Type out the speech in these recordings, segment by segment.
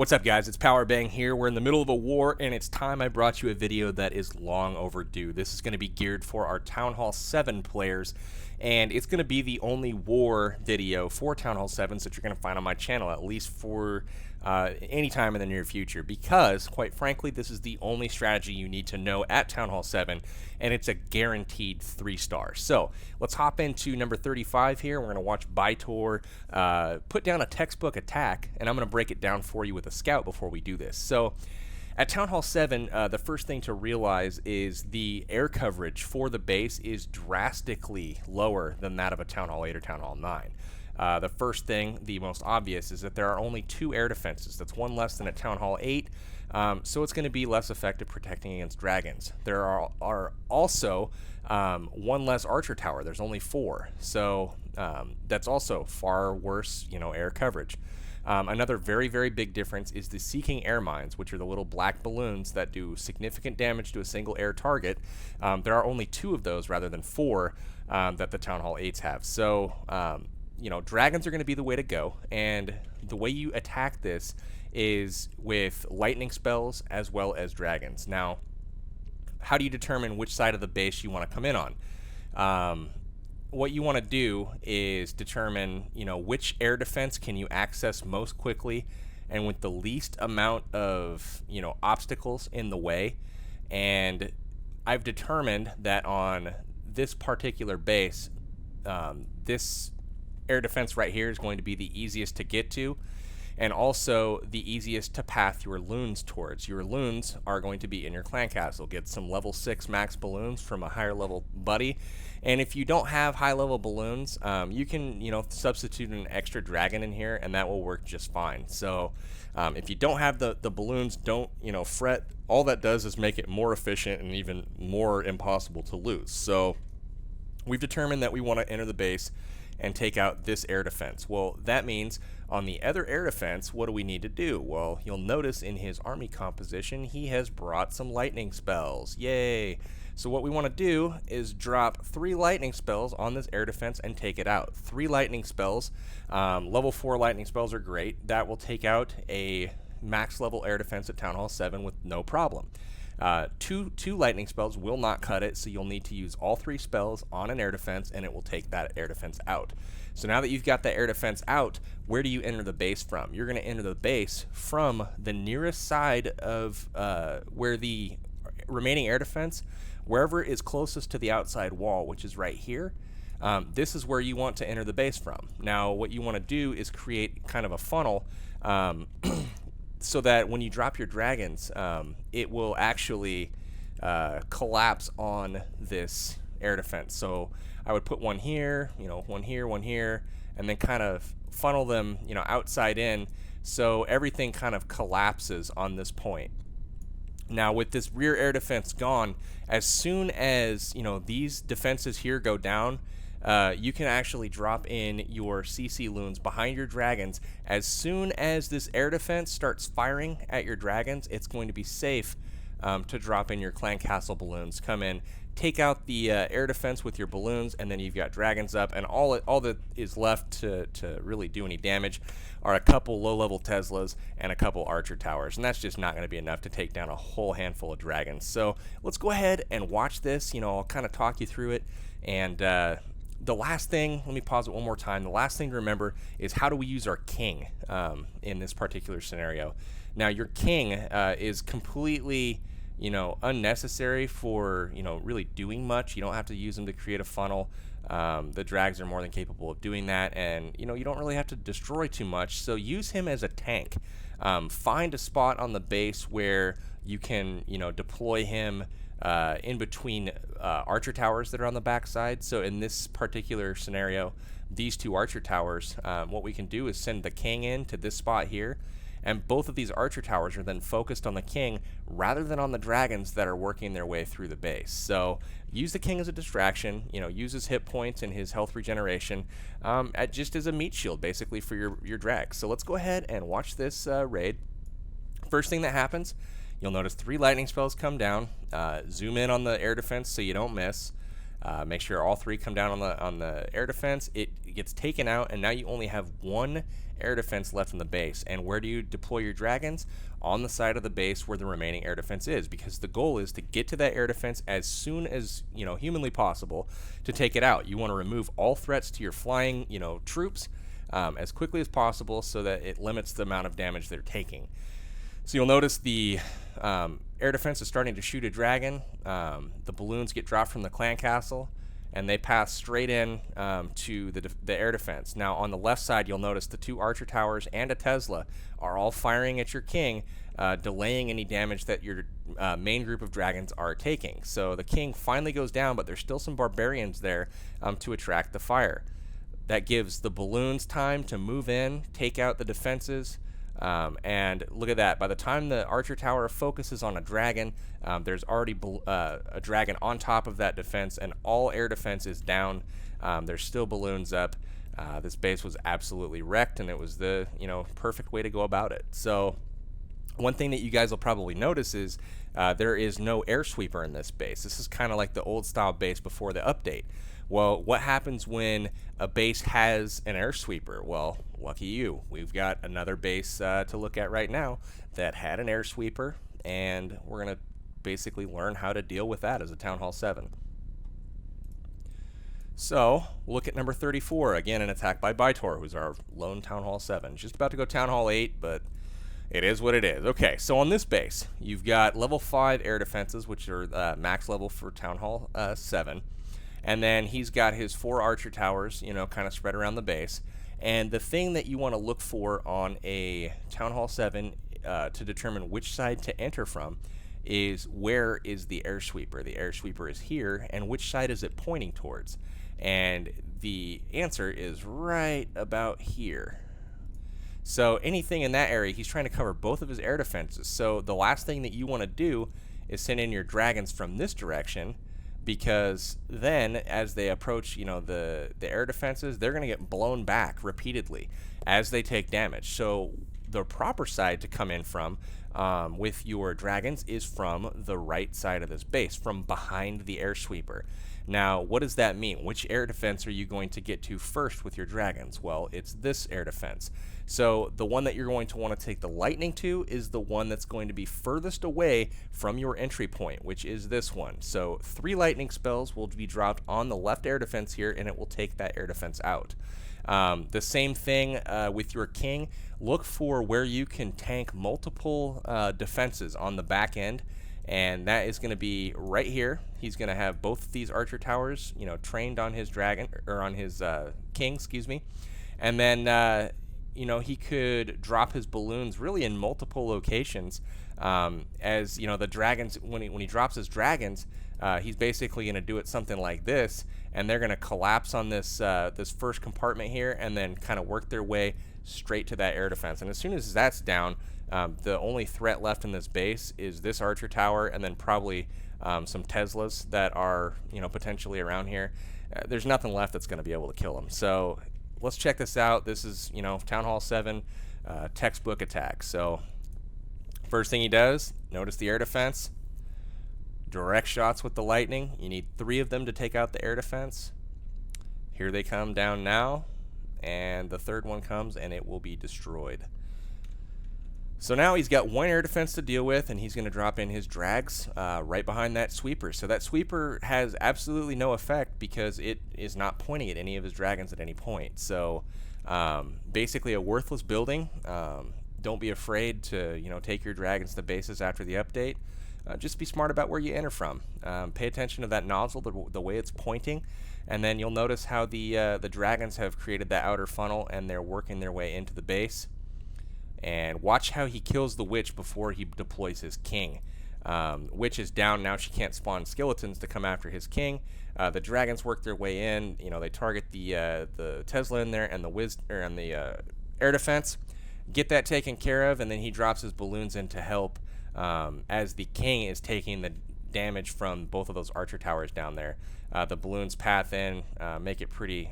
What's up, guys? It's Powerbang here. We're in the middle of a war, and it's time I brought you a video that is long overdue. This is going to be geared for our Town Hall 7 players, and it's going to be the only war video for Town Hall 7s that you're going to find on my channel, at least for any time in the near future, because, quite frankly, this is the only strategy you need to know at Town Hall 7, and it's a guaranteed 3-star. So let's hop into number 35 here. We're going to watch Bytor put down a textbook attack, and I'm going to break it down for you with a scout before we do this. So at Town Hall 7, the first thing to realize is the air coverage for the base is drastically lower than that of a Town Hall 8 or Town Hall 9. The first thing, the most obvious, is that there are only 2 air defenses. That's one less than at Town Hall 8, so it's going to be less effective protecting against dragons. There are also one less archer tower. There's only 4, so that's also far worse, air coverage. Another very, very big difference is the Seeking Air Mines, which are the little black balloons that do significant damage to a single air target. There are only 2 of those rather than 4 that the Town Hall 8s have. So dragons are going to be the way to go, and the way you attack this is with lightning spells as well as dragons. Now, how do you determine which side of the base you want to come in on? What you want to do is determine, which air defense can you access most quickly and with the least amount of, obstacles in the way. And I've determined that on this particular base, this air defense right here is going to be the easiest to get to, and also the easiest to path your loons towards. Your loons are going to be in your clan castle. Get some level 6 max balloons from a higher level buddy, and if you don't have high level balloons, you can substitute an extra dragon in here, and that will work just fine. So if you don't have the balloons, don't fret. All that does is make it more efficient and even more impossible to lose. So we've determined that we want to enter the base and take out this air defense. Well, that means on the other air defense, what do we need to do? Well, you'll notice in his army composition, he has brought some lightning spells. Yay! So what we want to do is drop 3 lightning spells on this air defense and take it out. 3 lightning spells. Level 4 lightning spells are great. That will take out a max level air defense at Town Hall 7 with no problem. Two lightning spells will not cut it, so you'll need to use all 3 spells on an air defense, and it will take that air defense out. So now that you've got the air defense out, where do you enter the base from? You're going to enter the base from the nearest side of where the remaining air defense, wherever is closest to the outside wall, which is right here. This is where you want to enter the base from. Now, what you want to do is create kind of a funnel so that when you drop your dragons, it will actually collapse on this air defense. So I would put one here, one here, one here, and then kind of funnel them, outside in, so everything kind of collapses on this point. Now, with this rear air defense gone, as soon as these defenses here go down, you can actually drop in your CC loons behind your dragons. As soon as this air defense starts firing at your dragons, it's going to be safe to drop in your clan castle balloons. Come in, take out the air defense with your balloons, and then you've got dragons up, and all that is left to really do any damage are a couple low-level Teslas and a couple archer towers, and that's just not going to be enough to take down a whole handful of dragons. So let's go ahead and watch this. I'll kind of talk you through it, and the last thing, let me pause it one more time. The last thing to remember is, how do we use our king in this particular scenario? Now, your king is completely, unnecessary for, really doing much. You don't have to use him to create a funnel. The drags are more than capable of doing that, and, you don't really have to destroy too much. So use him as a tank. Find a spot on the base where you can, deploy him in between archer towers that are on the backside. So in this particular scenario, these 2 archer towers, what we can do is send the king in to this spot here, and both of these archer towers are then focused on the king rather than on the dragons that are working their way through the base. So use the king as a distraction, use his hit points and his health regeneration just as a meat shield basically for your drags. So let's go ahead and watch this raid. First thing that happens, you'll notice 3 lightning spells come down. Zoom in on the air defense so you don't miss. Make sure all 3 come down on the air defense. It gets taken out, and now you only have 1 air defense left in the base. And where do you deploy your dragons? On the side of the base where the remaining air defense is, because the goal is to get to that air defense as soon as humanly possible to take it out. You want to remove all threats to your flying troops as quickly as possible so that it limits the amount of damage they're taking. So you'll notice the air defense is starting to shoot a dragon. The balloons get dropped from the clan castle, and they pass straight in to the air defense. Now on the left side, you'll notice the 2 archer towers and a Tesla are all firing at your king, delaying any damage that your main group of dragons are taking. So the king finally goes down, but there's still some barbarians there to attract the fire. That gives the balloons time to move in, take out the defenses. And look at that. By the time the archer tower focuses on a dragon, there's already a dragon on top of that defense, and all air defense is down. There's still balloons up. This base was absolutely wrecked, and it was the perfect way to go about it. So one thing that you guys will probably notice is there is no air sweeper in this base. This is kind of like the old style base before the update. Well, what happens when a base has an air sweeper? Well, lucky you. We've got another base to look at right now that had an air sweeper, and we're going to basically learn how to deal with that as a Town Hall 7. So, look at number 34. Again, an attack by Bytor, who's our lone Town Hall 7. Just about to go Town Hall 8, but it is what it is. Okay, so on this base, you've got level 5 air defenses, which are max level for Town Hall 7. And then he's got his 4 archer towers, kind of spread around the base. And the thing that you want to look for on a Town Hall 7 to determine which side to enter from is where is the air sweeper. The air sweeper is here, and which side is it pointing towards? And the answer is right about here. So anything in that area, he's trying to cover both of his air defenses. So the last thing that you want to do is send in your dragons from this direction, because then as they approach the air defenses, they're going to get blown back repeatedly as they take damage. So the proper side to come in from with your dragons is from the right side of this base, from behind the air sweeper. Now, what does that mean? Which air defense are you going to get to first with your dragons? Well, it's this air defense. So the one that you're going to want to take the lightning to is the one that's going to be furthest away from your entry point, which is this one. So 3 lightning spells will be dropped on the left air defense here, and it will take that air defense out. The same thing with your king. Look for where you can tank multiple defenses on the back end, and that is going to be right here. He's going to have both of these archer towers, trained on his dragon, or on his king, excuse me. And then he could drop his balloons really in multiple locations. As the dragons, when he drops his dragons, he's basically going to do it something like this, and they're going to collapse on this this first compartment here, and then kind of work their way straight to that air defense. And as soon as that's down, the only threat left in this base is this archer tower, and then probably some Teslas that are potentially around here. There's nothing left that's going to be able to kill them. So let's check this out. This is Town Hall 7 textbook attack. So first thing he does, notice the air defense. Direct shots with the lightning. You need 3 of them to take out the air defense. Here they come down now, and the third one comes, and it will be destroyed. So now he's got 1 air defense to deal with, and he's going to drop in his drags right behind that sweeper. So that sweeper has absolutely no effect because it is not pointing at any of his dragons at any point. So basically a worthless building. Don't be afraid to take your dragons to bases after the update. Just be smart about where you enter from. Pay attention to that nozzle, the way it's pointing, and then you'll notice how the dragons have created that outer funnel, and they're working their way into the base. And watch how he kills the witch before he deploys his king. Witch is down now; she can't spawn skeletons to come after his king. The dragons work their way in. They target the Tesla in there and the air defense. Get that taken care of, and then he drops his balloons in to help. As the king is taking the damage from both of those archer towers down there. The balloons path in, make it pretty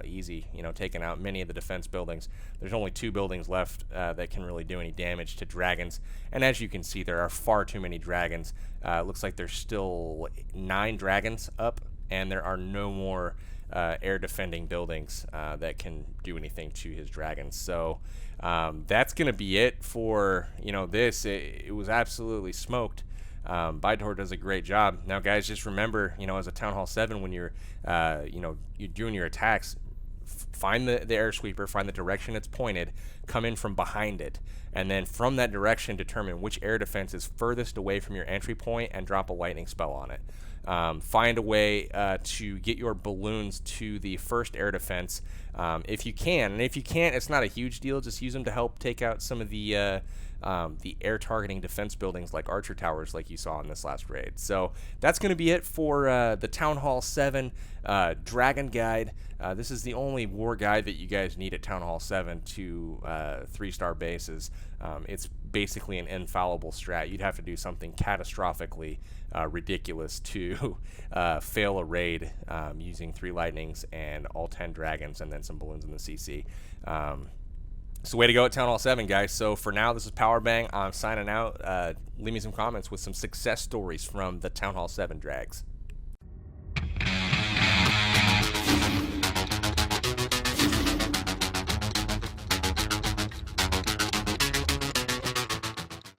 easy, taking out many of the defense buildings. There's only 2 buildings left that can really do any damage to dragons, and as you can see, there are far too many dragons. It looks like there's still 9 dragons up, and there are no more air defending buildings that can do anything to his dragons. So that's going to be it for this. It was absolutely smoked. Bydor does a great job. Now, guys, just remember, as a Town Hall 7, when you're you're doing your attacks, find the air sweeper, find the direction it's pointed, come in from behind it, and then from that direction determine which air defense is furthest away from your entry point and drop a lightning spell on it. Find a way to get your balloons to the first air defense if you can, and if you can't, it's not a huge deal. Just use them to help take out some of the air targeting defense buildings like archer towers like you saw in this last raid. So that's going to be it for the Town Hall 7 Dragon Guide. This is the only war guide that you guys need at Town Hall 7 to 3-star bases. It's basically an infallible strat. You'd have to do something catastrophically ridiculous to fail a raid using 3 lightnings and all 10 dragons and then some balloons in the CC. So way to go at Town Hall 7, guys. So for now, this is Powerbang. I'm signing out. Leave me some comments with some success stories from the Town Hall 7 drags.